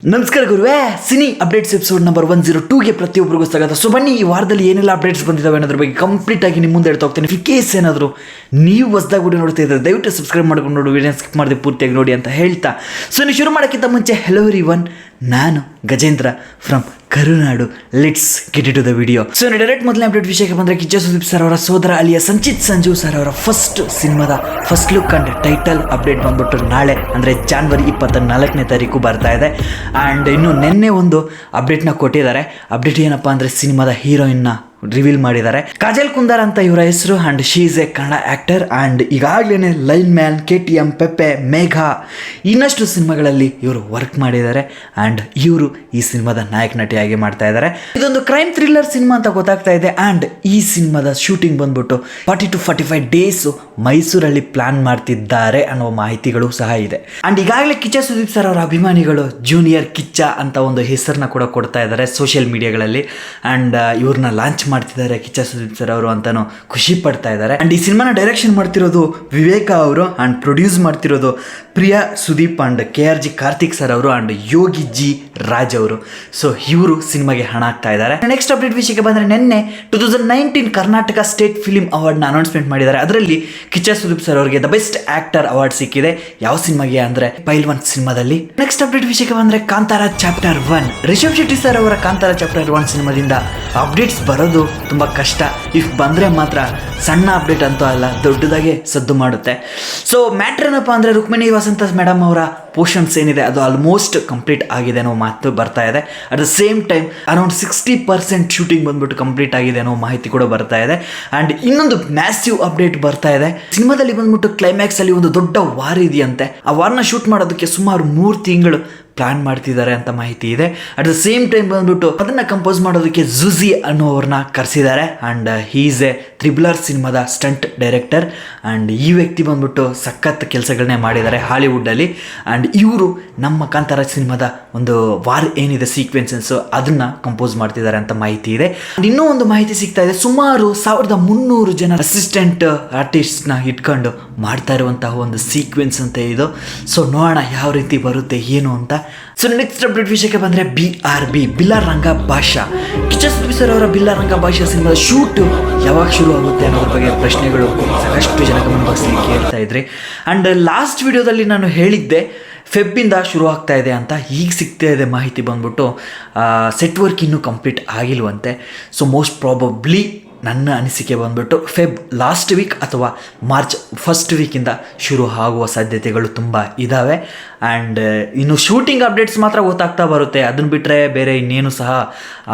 ನಮಸ್ಕಾರ ಗುರುವೇ, cine updates episode number 102ಗೆ ಪ್ರತಿಯೊಬ್ಬರಿಗೂ ಸ್ವಾಗತ. ಸೊ ಬನ್ನಿ, ಈ ವಾರದಲ್ಲಿ ಏನೆಲ್ಲ ಅಪ್ಡೇಟ್ಸ್ ಬಂದಿದ್ದಾವೆ ಅನ್ನೋದ್ರ ಬಗ್ಗೆ ಕಂಪ್ಲೀಟ್ ಆಗಿ ನಿಮ್ಮ ಮುಂದೆ ಹೇಳ್ತಾ ಹೋಗ್ತೇನೆ. ಇನ್ ಕೇಸ್ ಏನಾದರೂ ನೀವು ಹೊಸದಾಗಿ ವಿಡಿಯೋ ನೋಡ್ತಾ ಇದ್ದಾರೆ ದಯವಿಟ್ಟು ಸಬ್ಸ್ಕ್ರೈಬ್ ಮಾಡ್ಕೊಂಡು ನೋಡಿ, ವಿಡಿಯೋ ಸ್ಕಿಪ್ ಮಾಡದೆ ಪೂರ್ತಿಯಾಗಿ ನೋಡಿ ಅಂತ ಹೇಳ್ತಾ, ಸೊ ನೀವು ಶುರು ಮಾಡೋಕ್ಕಿಂತ ಮುಂಚೆ ಹೆಲೋ ಎವ್ರಿವನ್, ನಾನು Gajendra from Karunadu. Let's get it to the video. So direct ಮೊದಲನೇ ಅಪ್ಡೇಟ್ ವಿಷಯಕ್ಕೆ ಬಂದರೆ, ಕಿಚ್ಚ ಸುದೀಪ್ ಸರ್ ಅವರ ಸೋದರ ಅಲಿಯ ಸಂಚಿತ್ ಸಂಜು ಸರ್ ಅವರ ಫಸ್ಟ್ ಸಿನಿಮಾದ first look and title update ಬಂದ್ಬಿಟ್ಟು ನಾಳೆ ಅಂದರೆ ಜಾನ್ವರಿ 24ನೇ ತಾರೀಕು ಬರ್ತಾ ಇದೆ. ಆ್ಯಂಡ್ ಇನ್ನು ನಿನ್ನೆ ಒಂದು ಅಪ್ಡೇಟ್ನ ಕೊಟ್ಟಿದ್ದಾರೆ. ಅಪ್ಡೇಟ್ ಏನಪ್ಪ ಅಂದರೆ, ಸಿನಿಮಾದ ಹೀರೋಯಿನ್ನ ರಿವೀಲ್ ಮಾಡಿದ್ದಾರೆ. ಕಾಜಲ್ ಕುಂದರ್ ಅಂತ ಇವರ ಹೆಸರು. And she is A Kannada actor. And ಈಗಾಗಲೇ ಲೈನ್ ಮ್ಯಾನ್, KTM, ಪೆಪ್ಪೆ, ಮೇಘ ಇನ್ನಷ್ಟು ಸಿನಿಮಾಗಳಲ್ಲಿ ಇವರು ವರ್ಕ್ ಮಾಡಿದ್ದಾರೆ. ಆ್ಯಂಡ್ ಇವರು ಈ ಸಿನಿಮಾದ ನಾಯಕ ನಟಿಯಾಗಿ ಮಾಡ್ತಾ ಇದ್ದಾರೆ. ಇದೊಂದು ಕ್ರೈಮ್ ಥ್ರಿಲ್ಲರ್ ಸಿನಿಮಾ ಅಂತ ಗೊತ್ತಾಗ್ತಾ ಇದೆ. ಆ್ಯಂಡ್ ಈ ಸಿನಿಮಾದ ಶೂಟಿಂಗ್ ಬಂದ್ಬಿಟ್ಟು 40 to 45 ಡೇಸು ಮೈಸೂರಲ್ಲಿ ಪ್ಲಾನ್ ಮಾಡ್ತಿದ್ದಾರೆ ಅನ್ನೋ ಮಾಹಿತಿಗಳು ಸಹ ಇದೆ. ಆ್ಯಂಡ್ ಈಗಾಗಲೇ ಕಿಚ್ಚ ಸುದೀಪ್ ಸರ್ ಅವರ ಅಭಿಮಾನಿಗಳು ಜೂನಿಯರ್ ಕಿಚ್ಚ ಅಂತ ಒಂದು ಹೆಸರನ್ನ ಕೂಡ ಕೊಡ್ತಾ ಇದ್ದಾರೆ ಸೋಷಿಯಲ್ ಮೀಡಿಯಾಗಳಲ್ಲಿ. ಆ್ಯಂಡ್ ಇವ್ರನ್ನ ಲಾಂಚ್ ಮಾಡ್ತಿದ್ದಾರೆ ಕಿಚ್ಚ ಸುದೀಪ್ ಸರ್ ಅವರು ಅಂತಾನು ಖುಷಿ ಪಡ್ತಾ ಇದ್ದಾರೆ. ಅಂಡ್ ಈ ಸಿನಿಮಾನ ಡೈರೆಕ್ಷನ್ ಮಾಡ್ತಿರೋದು ವಿವೇಕ ಅವರು. ಅಂಡ್ ಪ್ರೊಡ್ಯೂಸ್ ಮಾಡ್ತಿರೋದು Priya Sudeep and KRG Karthik sir ಅವರು ಅಂಡ್ ಯೋಗಿ ಜಿ ರಾಜ್ ಅವರು. ಸೊ ಇವರು ಸಿನಿಮಾಗೆ ಹಣ ಹಾಕ್ತಾ ಇದ್ದಾರೆ. ನೆಕ್ಸ್ಟ್ ಅಪ್ಡೇಟ್ ವಿಷಯಕ್ಕೆ ಬಂದರೆ, ನಿನ್ನೆ 2019 ಕರ್ನಾಟಕ ಸ್ಟೇಟ್ ಫಿಲ್ಮ್ ಅವಾರ್ಡ್ನ ಅನೌನ್ಸ್ಮೆಂಟ್ ಮಾಡಿದ್ದಾರೆ. ಅದರಲ್ಲಿ ಕಿಚ್ಚ ಸುದೀಪ್ ಸರ್ ಅವರಿಗೆ ದ ಬೆಸ್ಟ್ ಆಕ್ಟರ್ ಅವಾರ್ಡ್ ಸಿಕ್ಕಿದೆ. ಯಾವ ಸಿನಿಮಾಗೆ ಅಂದರೆ ಪೈಲ್ವಾನ್ ಸಿನಿಮಾದಲ್ಲಿ. ನೆಕ್ಸ್ಟ್ ಅಪ್ಡೇಟ್ ವಿಷಯಕ್ಕೆ ಬಂದರೆ, ಕಾಂತಾರ ಚಾಪ್ಟರ್ 1 ರಿಷಬ್ ಶೆಟ್ಟಿ ಸರ್ ಅವರ ಕಾಂತಾರ ಚಾಪ್ಟರ್ 1 ಸಿನಿಮಾದಿಂದ ಅಪ್ಡೇಟ್ಸ್ ಬರೋದು ತುಂಬ ಕಷ್ಟ. ಇಫ್ ಬಂದರೆ ಮಾತ್ರ ಸಣ್ಣ ಅಪ್ಡೇಟ್ ಅಂತೂ ಅಲ್ಲ, ದೊಡ್ಡದಾಗೆ ಸದ್ದು ಮಾಡುತ್ತೆ. ಸೊ ಮ್ಯಾಟ್ರ್ ಏನಪ್ಪ ಅಂದರೆ, ರುಕ್ಮಿಣಿ ವಸಂತ ಮೇಡಮ್ ಅವರ ಪೋರ್ಷನ್ಸ್ ಏನಿದೆ ಅದು ಆಲ್ಮೋಸ್ಟ್ ಕಂಪ್ಲೀಟ್ ಆಗಿದೆ ಅನ್ನೋ ಮಾತು ಬರ್ತಾ ಇದೆ. At the same time around 60% shooting ಬಂದ್ಬಿಟ್ಟು ಕಂಪ್ಲೀಟ್ ಆಗಿದೆ ಅನ್ನೋ ಮಾಹಿತಿ ಕೂಡ ಬರ್ತಾ ಇದೆ. ಆ್ಯಂಡ್ ಇನ್ನೊಂದು ಮ್ಯಾಸಿವ್ ಅಪ್ಡೇಟ್ ಬರ್ತಾ ಇದೆ. ಸಿನಿಮಾದಲ್ಲಿ ಬಂದ್ಬಿಟ್ಟು ಕ್ಲೈಮ್ಯಾಕ್ಸ್ ಅಲ್ಲಿ ಒಂದು ದೊಡ್ಡ ವಾರ್ ಇದೆಯಂತೆ. ಆ ವಾರ್ನ ಶೂಟ್ ಮಾಡೋದಕ್ಕೆ ಸುಮಾರು 3 ತಿಂಗಳು ಪ್ಲಾನ್ ಮಾಡ್ತಿದ್ದಾರೆ ಅಂತ ಮಾಹಿತಿ ಇದೆ. ಅಟ್ ದ ಸೇಮ್ ಟೈಮ್ ಬಂದ್ಬಿಟ್ಟು ಅದನ್ನ ಕಂಪೋಸ್ ಮಾಡೋದಕ್ಕೆ ಜುಜಿ ಅನ್ನೋವ್ರನ್ನ ಕರೆಸಿದ್ದಾರೆ. ಆ್ಯಂಡ್ ಹೀ ಈಸ್ ಎ ತ್ರಿಬುಲರ್ ಸಿನಿಮಾದ ಸ್ಟಂಟ್ ಡೈರೆಕ್ಟರ್. ಆ್ಯಂಡ್ ಈ ವ್ಯಕ್ತಿ ಬಂದ್ಬಿಟ್ಟು ಸಖತ್ ಕೆಲಸಗಳನ್ನೇ ಮಾಡಿದ್ದಾರೆ ಹಾಲಿವುಡ್ಡಲ್ಲಿ. ಆ್ಯಂಡ್ ಇವರು ನಮ್ಮ ಕಾಂತಾರ ಸಿನಿಮಾದ ಒಂದು ವಾರ್ ಏನಿದೆ ಸೀಕ್ವೆನ್ಸಸ್ ಅದನ್ನ ಕಂಪೋಸ್ ಮಾಡ್ತಿದ್ದಾರೆ ಅಂತ ಮಾಹಿತಿ ಇದೆ. ಇನ್ನೂ ಒಂದು ಮಾಹಿತಿ ಸಿಗ್ತಾ ಇದೆ, ಸುಮಾರು 1300 ಜನ ಅಸಿಸ್ಟೆಂಟ್ ಆರ್ಟಿಸ್ಟ್ನ ಇಟ್ಕೊಂಡು ಮಾಡ್ತಾ ಇರುವಂತಹ ಒಂದು ಸೀಕ್ವೆನ್ಸ್ ಅಂತ ಇದು. ಸೊ ನೋಡೋಣ ಯಾವ ರೀತಿ ಬರುತ್ತೆ ಏನು ಅಂತ. ಸೊ ನೆಕ್ಸ್ಟ್ ಅಪ್ಡೇಟ್ ವಿಷಯಕ್ಕೆ ಬಂದರೆ, BRB ಬಿಲ್ಲಾರಂಗ ಭಾಷಾ. ಕಿಚ್ಚ ಸುದೀಪ್ ಸರ್ ಅವರ ಬಿಲ್ಲಾರಂಗ ಭಾಷಾ ಸಿನಿಮಾದ ಶೂಟು ಯಾವಾಗ ಶುರು ಆಗುತ್ತೆ ಅನ್ನೋದ್ರ ಬಗ್ಗೆ ಪ್ರಶ್ನೆಗಳು ಸಾಕಷ್ಟು ಜನ ಕಮೆಂಟ್ ಬಾಕ್ಸಲ್ಲಿ ಕೇಳ್ತಾ ಇದ್ರಿ. ಆ್ಯಂಡ್ ಲಾಸ್ಟ್ ವಿಡಿಯೋದಲ್ಲಿ ನಾನು ಹೇಳಿದ್ದೆ ಫೆಬ್ಬಿಂದ ಶುರು ಆಗ್ತಾ ಇದೆ ಅಂತ. ಈಗ ಸಿಗ್ತಾ ಇದೆ ಮಾಹಿತಿ ಬಂದ್ಬಿಟ್ಟು ಸೆಟ್ ವರ್ಕ್ ಇನ್ನೂ ಕಂಪ್ಲೀಟ್ ಆಗಿಲ್ವಂತೆ. ಸೊ ಮೋಸ್ಟ್ ಪ್ರಾಬಬ್ಲಿ ನನ್ನ ಅನಿಸಿಕೆ ಬಂದ್ಬಿಟ್ಟು ಫೆಬ್ ಲಾಸ್ಟ್ ವೀಕ್ ಅಥವಾ ಮಾರ್ಚ್ ಫಸ್ಟ್ ವೀಕಿಂದ ಶುರು ಆಗುವ ಸಾಧ್ಯತೆಗಳು ತುಂಬ ಇದ್ದಾವೆ. ಆ್ಯಂಡ್ ಇನ್ನು ಶೂಟಿಂಗ್ ಅಪ್ಡೇಟ್ಸ್ ಮಾತ್ರ ಗೊತ್ತಾಗ್ತಾ ಬರುತ್ತೆ. ಅದನ್ನು ಬಿಟ್ಟರೆ ಬೇರೆ ಇನ್ನೇನು ಸಹ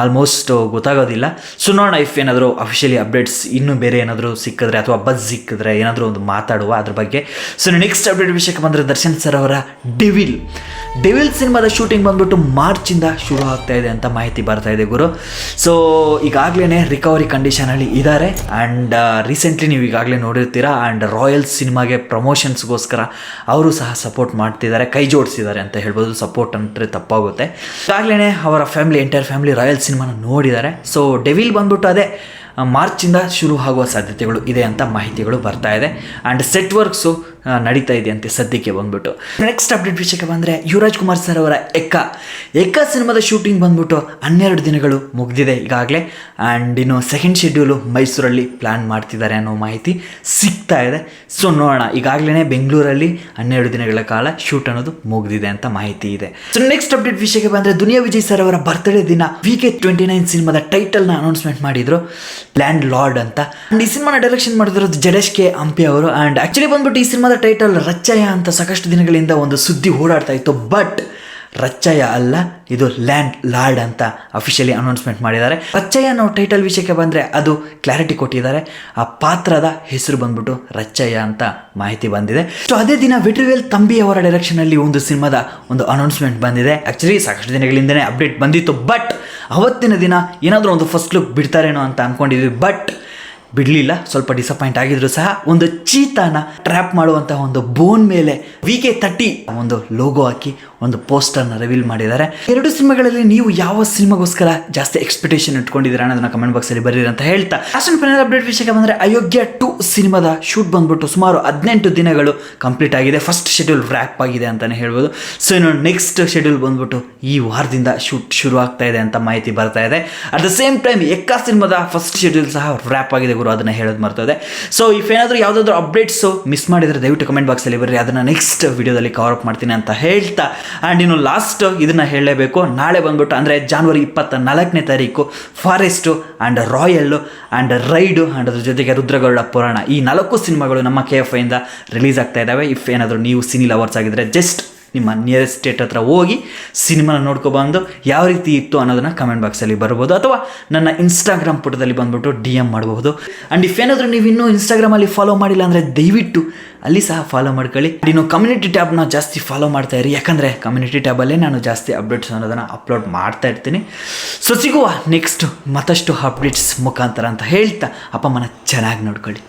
ಆಲ್ಮೋಸ್ಟ್ ಗೊತ್ತಾಗೋದಿಲ್ಲ. ಸೊ ನೋಡೋಣ ಇಫ್ ಏನಾದರೂ ಅಫಿಷಿಯಲಿ ಅಪ್ಡೇಟ್ಸ್ ಇನ್ನೂ ಬೇರೆ ಏನಾದರೂ ಸಿಕ್ಕಿದ್ರೆ ಅಥವಾ ಬಸ್ ಸಿಕ್ಕಿದ್ರೆ ಏನಾದರೂ ಒಂದು ಮಾತಾಡುವ ಅದ್ರ ಬಗ್ಗೆ. ಸೊ ನೆಕ್ಸ್ಟ್ ಅಪ್ಡೇಟ್ ವಿಷಯಕ್ಕೆ ಬಂದರೆ, ದರ್ಶನ್ ಸರ್ ಅವರ ಡೆವಿಲ್ ಸಿನಿಮಾದ ಶೂಟಿಂಗ್ ಬಂದ್ಬಿಟ್ಟು ಮಾರ್ಚಿಂದ ಶುರು ಆಗ್ತಾ ಇದೆ ಅಂತ ಮಾಹಿತಿ ಬರ್ತಾ ಇದೆ ಗುರು. ಸೊ ಈಗಾಗಲೇ ರಿಕವರಿ ಕಂಡೀಷನಲ್ಲಿ ಇದ್ದಾರೆ. ಆ್ಯಂಡ್ ರೀಸೆಂಟ್ಲಿ ನೀವು ಈಗಾಗಲೇ ನೋಡಿರ್ತೀರಾ. ಆ್ಯಂಡ್ ರಾಯಲ್ ಸಿನಿಮಾಗೆ ಪ್ರಮೋಷನ್ಸ್ಗೋಸ್ಕರ ಅವರು ಸಹ ಸಪೋರ್ಟ್ ಮಾಡ್ತಿದ್ದಾರೆ, ಕೈ ಜೋಡಿಸಿದ್ದಾರೆ ಅಂತ ಹೇಳ್ಬೋದು. ಸಪೋರ್ಟ್ ಅಂದರೆ ತಪ್ಪಾಗುತ್ತೆ. ಈಗಾಗಲೇ ಅವರ ಎಂಟೈರ್ ಫ್ಯಾಮಿಲಿ ರಾಯಲ್ ಸಿನಿಮಾನ ನೋಡಿದ್ದಾರೆ. ಸೊ ಡೆವಿಲ್ ಬಂದ್ಬಿಟ್ಟು ಅದೇ ಮಾರ್ಚಿಂದ ಶುರು ಆಗುವ ಸಾಧ್ಯತೆಗಳು ಇದೆ ಅಂತ ಮಾಹಿತಿಗಳು ಬರ್ತಾ ಇದೆ. ಆ್ಯಂಡ್ ಸೆಟ್ ವರ್ಕ್ಸು ನಡೀತಾ ಇದೆ ಅಂತೆ ಸದ್ಯಕ್ಕೆ ಬಂದ್ಬಿಟ್ಟು. ನೆಕ್ಸ್ಟ್ ಅಪ್ಡೇಟ್ ವಿಷಯಕ್ಕೆ ಬಂದರೆ, ಯುವರಾಜ್ ಕುಮಾರ್ ಸರ್ ಅವರ ಎಕ್ಕ ಸಿನಿಮಾದ ಶೂಟಿಂಗ್ ಬಂದ್ಬಿಟ್ಟು 12 ದಿನಗಳು ಮುಗಿದಿದೆ ಈಗಾಗಲೇ. ಆ್ಯಂಡ್ ಇನ್ನು ಸೆಕೆಂಡ್ ಶೆಡ್ಯೂಲು ಮೈಸೂರಲ್ಲಿ ಪ್ಲ್ಯಾನ್ ಮಾಡ್ತಿದ್ದಾರೆ ಅನ್ನೋ ಮಾಹಿತಿ ಸಿಗ್ತಾ ಇದೆ. ಸೊ ನೋಡೋಣ, ಈಗಾಗಲೇ ಬೆಂಗಳೂರಲ್ಲಿ 12 ದಿನಗಳ ಕಾಲ ಶೂಟ್ ಅನ್ನೋದು ಮುಗಿದಿದೆ ಅಂತ ಮಾಹಿತಿ ಇದೆ. ಸೊ ನೆಕ್ಸ್ಟ್ ಅಪ್ಡೇಟ್ ವಿಷಯಕ್ಕೆ ಬಂದರೆ, ದುನಿಯಾ ವಿಜಯ್ ಸರ್ ಅವರ ಬರ್ತ್ಡೇ ದಿನ VK29 ಸಿನಿಮಾದ ಟೈಟಲ್ನ ಅನೌನ್ಸ್ಮೆಂಟ್ ಮಾಡಿದ್ರು, ಲ್ಯಾಂಡ್ ಲಾರ್ಡ್ ಅಂತ. ಆ್ಯಂಡ್ ಈ ಸಿನಿಮಾನ ಡೈರೆಕ್ಷನ್ ಮಾಡಿರೋದು ಜಡೇಶ್ ಕೆ ಹಂಪಿ ಅವರು. ಆ್ಯಂಡ್ ಆ್ಯಕ್ಚುಲಿ ಬಂದ್ಬಿಟ್ಟು ಈ ಸಿನಿಮಾದ ಟೈಟಲ್ ರಚ್ಚಯ್ಯ ಅಂತ ಸಾಕಷ್ಟು ದಿನಗಳಿಂದ ಒಂದು ಸುದ್ದಿ ಓಡಾಡ್ತಾ ಇತ್ತು. ಬಟ್ ರಚ್ಚಯ್ಯ ಅಲ್ಲ, ಇದು ಲ್ಯಾಂಡ್ ಲಾರ್ಡ್ ಅಂತ ಅಫಿಷಿಯಲಿ ಅನೌನ್ಸ್ಮೆಂಟ್ ಮಾಡಿದ್ದಾರೆ. ರಚ್ಚಯ್ಯ ಅನ್ನೋ ಟೈಟಲ್ ವಿಷಯಕ್ಕೆ ಬಂದರೆ ಅದು ಕ್ಲಾರಿಟಿ ಕೊಟ್ಟಿದ್ದಾರೆ. ಆ ಪಾತ್ರದ ಹೆಸರು ಬಂದ್ಬಿಟ್ಟು ರಚ್ಚಯ್ಯ ಅಂತ ಮಾಹಿತಿ ಬಂದಿದೆ. ಸೊ ಅದೇ ದಿನ ವೆಟ್ರಿವೇಲ್ ತಂಬಿ ಅವರ ಡೈರೆಕ್ಷನಲ್ಲಿ ಒಂದು ಸಿನಿಮಾದ ಒಂದು ಅನೌನ್ಸ್ಮೆಂಟ್ ಬಂದಿದೆ. ಆ್ಯಕ್ಚುಲಿ ಸಾಕಷ್ಟು ದಿನಗಳಿಂದನೇ ಅಪ್ಡೇಟ್ ಬಂದಿತ್ತು. ಬಟ್ ಅವತ್ತಿನ ದಿನ ಏನಾದರೂ ಒಂದು ಫಸ್ಟ್ ಲುಕ್ ಬಿಡ್ತಾರೇನೋ ಅಂತ ಅಂದ್ಕೊಂಡಿದ್ವಿ. ಬಟ್ ಬಿಡಲಿಲ್ಲ. ಸ್ವಲ್ಪ ಡಿಸಪಾಯಿಂಟ್ ಆಗಿದ್ರು ಸಹ ಒಂದು ಚೀತಾನ ಟ್ರ್ಯಾಪ್ ಮಾಡುವಂತಹ ಒಂದು ಬೋನ್ ಮೇಲೆ VK30 ಒಂದು ಲೋಗೋ ಹಾಕಿ ಒಂದು ಪೋಸ್ಟರ್ನ ರಿವೀಲ್ ಮಾಡಿದ್ದಾರೆ. 2 ಸಿನಿಮಾಗಳಲ್ಲಿ ನೀವು ಯಾವ ಸಿನಿಮಾಗೋಸ್ಕರ ಜಾಸ್ತಿ ಎಕ್ಸ್ಪೆಕ್ಟೇಷನ್ ಇಟ್ಕೊಂಡಿದ್ದೀರಾ ಅನ್ನೋದನ್ನ ಕಮೆಂಟ್ ಬಾಕ್ಸಲ್ಲಿ ಬರೀರಿ ಅಂತ ಹೇಳ್ತಾ, ಫ್ಯಾಷನ್ ಫೈನಲ್ ಅಪ್ಡೇಟ್ ವಿಷಯಕ್ಕೆ ಬಂದರೆ ಅಯೋಗ್ಯ 2 ಸಿನಿಮಾದ ಶೂಟ್ ಬಂದ್ಬಿಟ್ಟು ಸುಮಾರು 18 ದಿನಗಳು ಕಂಪ್ಲೀಟ್ ಆಗಿದೆ. ಫಸ್ಟ್ ಶೆಡ್ಯೂಲ್ ರ್ಯಾಪ್ ಆಗಿದೆ ಅಂತಲೇ ಹೇಳ್ಬೋದು. ಸೊ ಇನ್ನು ನೆಕ್ಸ್ಟ್ ಶೆಡ್ಯೂಲ್ ಬಂದ್ಬಿಟ್ಟು ಈ ವಾರದಿಂದ ಶೂಟ್ ಶುರು ಆಗ್ತಾ ಇದೆ ಅಂತ ಮಾಹಿತಿ ಬರ್ತಾ ಇದೆ. ಅಟ್ ದ ಸೇಮ್ ಟೈಮ್ ಎಕ್ಕಾ ಸಿನಿಮಾದ ಫಸ್ಟ್ ಶೆಡ್ಯೂಲ್ ಸಹ ರ್ಯಾಪ್ ಆಗಿದೆ ಗುರು, ಅದನ್ನು ಹೇಳೋದು ಮರ್ತದೆ. ಸೊ ಇಫ್ ಏನಾದರೂ ಯಾವುದಾದ್ರೂ ಅಪ್ಡೇಟ್ಸು ಮಿಸ್ ಮಾಡಿದರೆ ದಯವಿಟ್ಟು ಕಮೆಂಟ್ ಬಾಕ್ಸಲ್ಲಿ ಬರ್ರಿ, ಅದನ್ನು ನೆಕ್ಸ್ಟ್ ವಿಡಿಯೋದಲ್ಲಿ ಕವರ್ ಅಪ್ ಮಾಡ್ತೀನಿ ಅಂತ ಹೇಳ್ತಾ, ಆ್ಯಂಡ್ ಇನ್ನು ಲಾಸ್ಟ್ ಇದನ್ನು ಹೇಳಲೇಬೇಕು, ನಾಳೆ ಬಂದ್ಬಿಟ್ಟು ಅಂದರೆ ಜನವರಿ 24ನೇ ತಾರೀಕು forest and royal and ride and ಅದ್ರ ಜೊತೆಗೆ ರುದ್ರಗೌಡ ಪುರಾಣ ಈ 4 ಸಿನಿಮಾಗಳು ನಮ್ಮ KFI ಇಂದ ರಿಲೀಸ್ ಆಗ್ತಾ ಇದ್ದಾವೆ. ಇಫ್ ಏನಾದರೂ ನೀವು ಸಿನಿ ಲವರ್ಸ್ ಆಗಿದ್ದರೆ ಜಸ್ಟ್ ನಿಮ್ಮ ನಿಯರೆಸ್ಟ್ ಥಿಯೇಟರ್ ಹತ್ರ ಹೋಗಿ ಸಿನಿಮಾನ ನೋಡ್ಕೊಬಂದು ಯಾವ ರೀತಿ ಇತ್ತು ಅನ್ನೋದನ್ನು ಕಮೆಂಟ್ ಬಾಕ್ಸಲ್ಲಿ ಬರ್ಬೋದು, ಅಥವಾ ನನ್ನ ಇನ್ಸ್ಟಾಗ್ರಾಮ್ ಪುಟದಲ್ಲಿ ಬಂದುಬಿಟ್ಟು DM ಮಾಡಬಹುದು. ಆ್ಯಂಡ್ ಇಫ್ ಏನಾದರೂ ನೀವು ಇನ್ನೂ ಇನ್ಸ್ಟಾಗ್ರಾಮಲ್ಲಿ ಫಾಲೋ ಮಾಡಿಲ್ಲ ಅಂದರೆ ದಯವಿಟ್ಟು ಅಲ್ಲಿ ಸಹ ಫಾಲೋ ಮಾಡ್ಕೊಳ್ಳಿ. ಇನ್ನು ಕಮ್ಯುನಿಟಿ ಟ್ಯಾಬ್ನ ಜಾಸ್ತಿ ಫಾಲೋ ಮಾಡ್ತಾ ಇರಿ, ಯಾಕಂದರೆ ಕಮ್ಯುನಿಟಿ ಟ್ಯಾಬಲ್ಲೇ ನಾನು ಜಾಸ್ತಿ ಅಪ್ಡೇಟ್ಸ್ ಅನ್ನೋದನ್ನು ಅಪ್ಲೋಡ್ ಮಾಡ್ತಾ ಇರ್ತೀನಿ. ಸೊ ಸಿಗುವ ನೆಕ್ಸ್ಟ್ ಮತ್ತಷ್ಟು ಅಪ್ಡೇಟ್ಸ್ ಮುಖಾಂತರ ಅಂತ ಹೇಳ್ತಾ ಅಪ್ಪ ಅಮ್ಮನ ಚೆನ್ನಾಗಿ ನೋಡ್ಕೊಳ್ಳಿ.